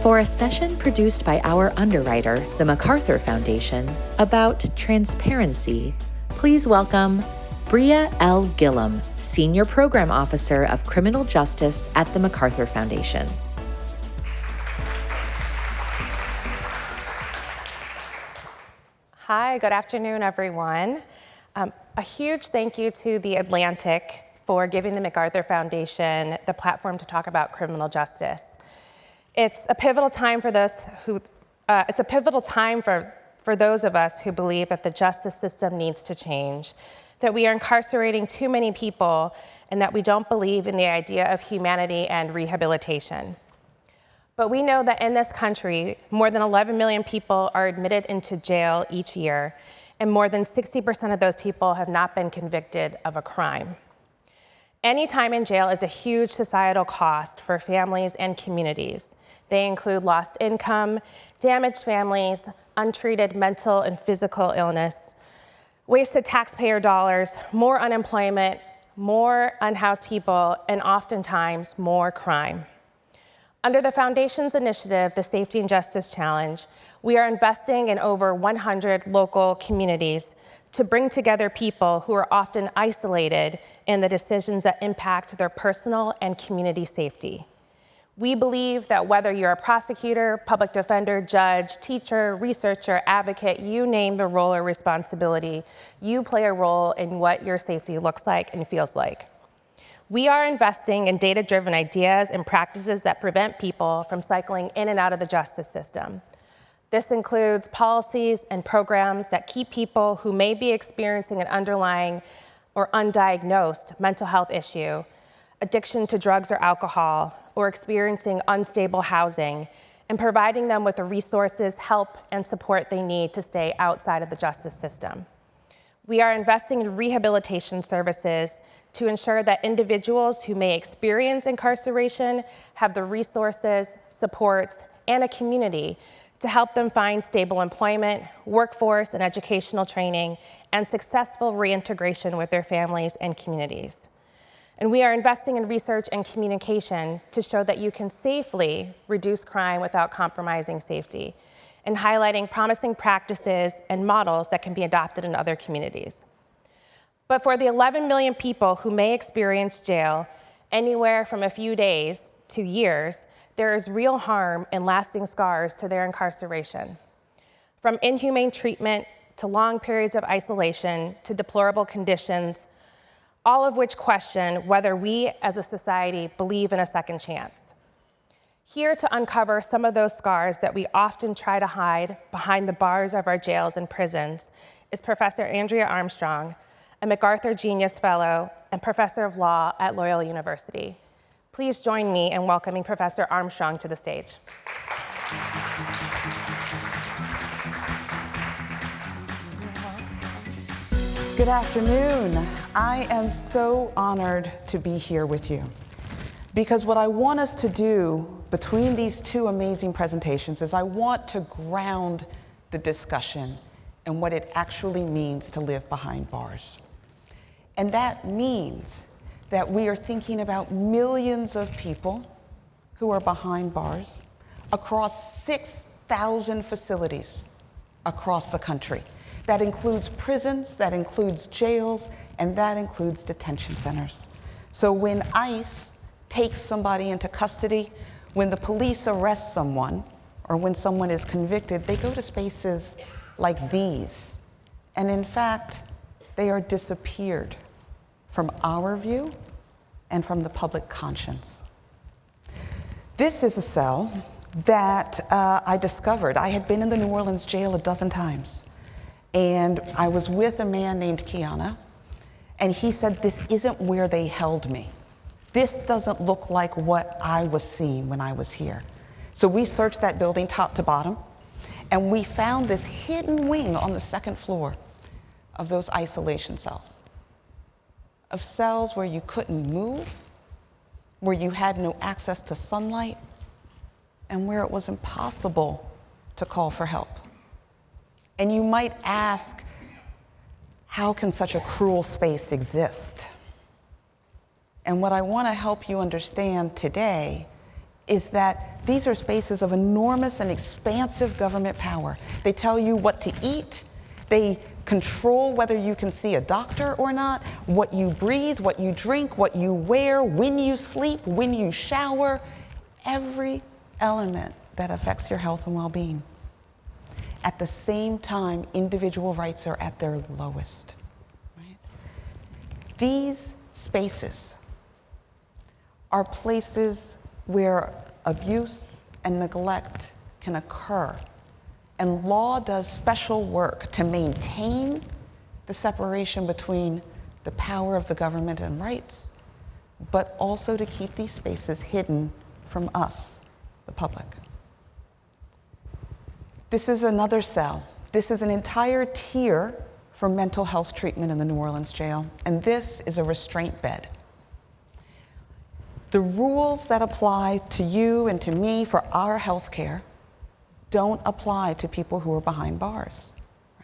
for a session produced by our underwriter, the MacArthur Foundation, about transparency, please welcome Bria L. Gillum, Senior Program Officer of Criminal Justice at the MacArthur Foundation. Hi, good afternoon, everyone. A huge thank you to The Atlantic for giving the MacArthur Foundation the platform to talk about criminal justice. It's a pivotal time for those of us who believe that the justice system needs to change, that we are incarcerating too many people, and that we don't believe in the idea of humanity and rehabilitation. But we know that in this country, more than 11 million people are admitted into jail each year, and more than 60% of those people have not been convicted of a crime. Any time in jail is a huge societal cost for families and communities. They include lost income, damaged families, untreated mental and physical illness, wasted taxpayer dollars, more unemployment, more unhoused people, and oftentimes more crime. Under the Foundation's initiative, the Safety and Justice Challenge, we are investing in over 100 local communities to bring together people who are often isolated in the decisions that impact their personal and community safety. We believe that whether you're a prosecutor, public defender, judge, teacher, researcher, advocate, you name the role or responsibility, you play a role in what your safety looks like and feels like. We are investing in data-driven ideas and practices that prevent people from cycling in and out of the justice system. This includes policies and programs that keep people who may be experiencing an underlying or undiagnosed mental health issue, addiction to drugs or alcohol, or experiencing unstable housing, and providing them with the resources, help, and support they need to stay outside of the justice system. We are investing in rehabilitation services to ensure that individuals who may experience incarceration have the resources, supports, and a community to help them find stable employment, workforce and educational training, and successful reintegration with their families and communities. And we are investing in research and communication to show that you can safely reduce crime without compromising safety, and highlighting promising practices and models that can be adopted in other communities. But for the 11 million people who may experience jail anywhere from a few days to years, there is real harm and lasting scars to their incarceration. From inhumane treatment to long periods of isolation to deplorable conditions, all of which question whether we as a society believe in a second chance. Here to uncover some of those scars that we often try to hide behind the bars of our jails and prisons is Professor Andrea Armstrong, a MacArthur Genius Fellow and Professor of Law at Loyola University. Please join me in welcoming Professor Armstrong to the stage. Good afternoon. I am so honored to be here with you because what I want us to do between these two amazing presentations is I want to ground the discussion in what it actually means to live behind bars. And that means that we are thinking about millions of people who are behind bars across 6,000 facilities across the country. That includes prisons, that includes jails, and that includes detention centers. So when ICE takes somebody into custody, when the police arrest someone, or when someone is convicted, they go to spaces like these. And in fact, they are disappeared from our view and from the public conscience. This is a cell that I discovered. I had been in the New Orleans jail a dozen times. And I was with a man named Kiana, and he said, this isn't where they held me. This doesn't look like what I was seeing when I was here. So we searched that building top to bottom, and we found this hidden wing on the second floor of those isolation cells, of cells where you couldn't move, where you had no access to sunlight, and where it was impossible to call for help. And you might ask, how can such a cruel space exist? And what I want to help you understand today is that these are spaces of enormous and expansive government power. They tell you what to eat. They control whether you can see a doctor or not, what you breathe, what you drink, what you wear, when you sleep, when you shower, every element that affects your health and well-being. At the same time, individual rights are at their lowest. Right? These spaces are places where abuse and neglect can occur. And law does special work to maintain the separation between the power of the government and rights, but also to keep these spaces hidden from us, the public. This is another cell. This is an entire tier for mental health treatment in the New Orleans jail, and this is a restraint bed. The rules that apply to you and to me for our health care don't apply to people who are behind bars,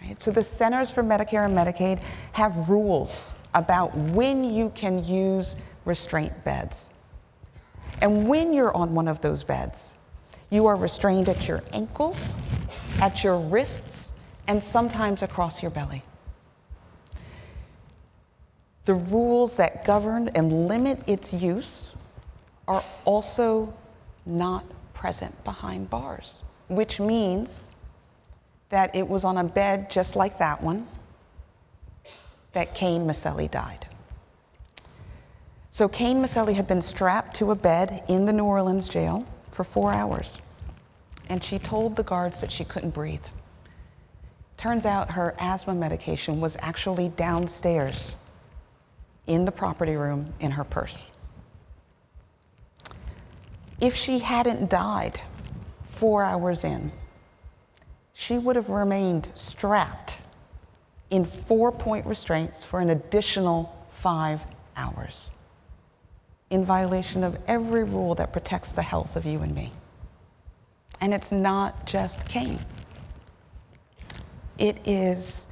right? So the Centers for Medicare and Medicaid have rules about when you can use restraint beds. And when you're on one of those beds, you are restrained at your ankles, at your wrists, and sometimes across your belly. The rules that govern and limit its use are also not present behind bars, which means that it was on a bed just like that one that Cain Maselli died. So Cain Maselli had been strapped to a bed in the New Orleans jail for 4 hours, and she told the guards that she couldn't breathe. Turns out her asthma medication was actually downstairs in the property room in her purse. If she hadn't died 4 hours in, she would have remained strapped in 4-point restraints for an additional 5 hours, in violation of every rule that protects the health of you and me. And it's not just Cain. It is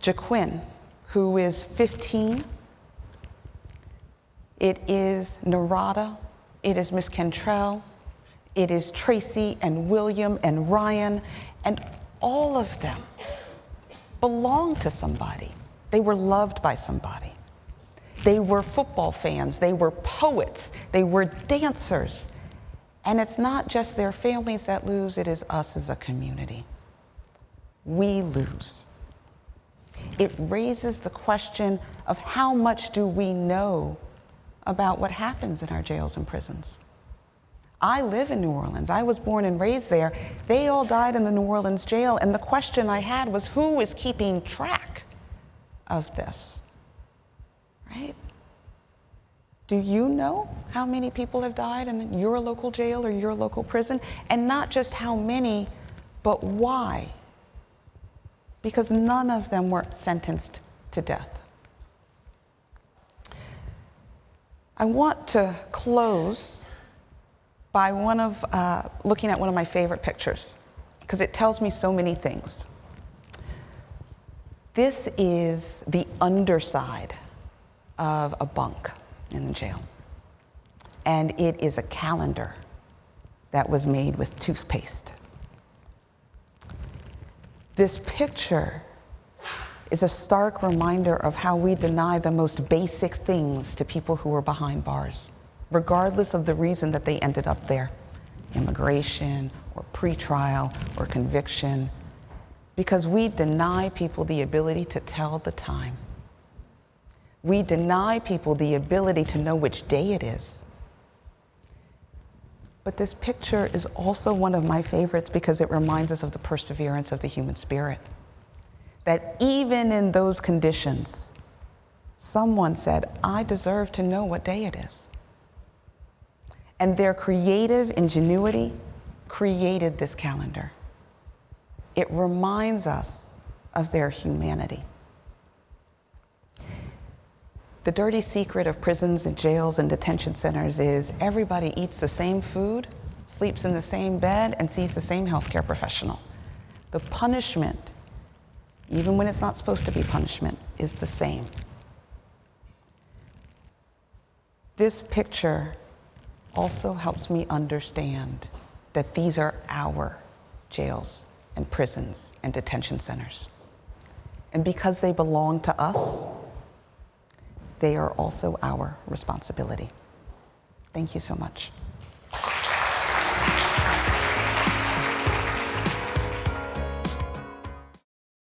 Jaquin, who is 15. It is Narada. It is Miss Cantrell. It is Tracy and William and Ryan, and all of them belonged to somebody. They were loved by somebody. They were football fans. They were poets. They were dancers. And it's not just their families that lose, it is us as a community. We lose. It raises the question of how much do we know about what happens in our jails and prisons. I live in New Orleans. I was born and raised there. They all died in the New Orleans jail, and the question I had was, who is keeping track of this, right? Do you know how many people have died in your local jail or your local prison? And not just how many, but why? Because none of them were sentenced to death. I want to close by looking at one of my favorite pictures, because it tells me so many things. This is the underside of a bunk in the jail, and it is a calendar that was made with toothpaste. This picture is a stark reminder of how we deny the most basic things to people who are behind bars, regardless of the reason that they ended up there, immigration or pretrial or conviction, because we deny people the ability to tell the time. We deny people the ability to know which day it is. But this picture is also one of my favorites because it reminds us of the perseverance of the human spirit. That even in those conditions, someone said, I deserve to know what day it is. And their creative ingenuity created this calendar. It reminds us of their humanity. The dirty secret of prisons and jails and detention centers is everybody eats the same food, sleeps in the same bed, and sees the same healthcare professional. The punishment, even when it's not supposed to be punishment, is the same. This picture also helps me understand that these are our jails and prisons and detention centers. And because they belong to us, they are also our responsibility. Thank you so much.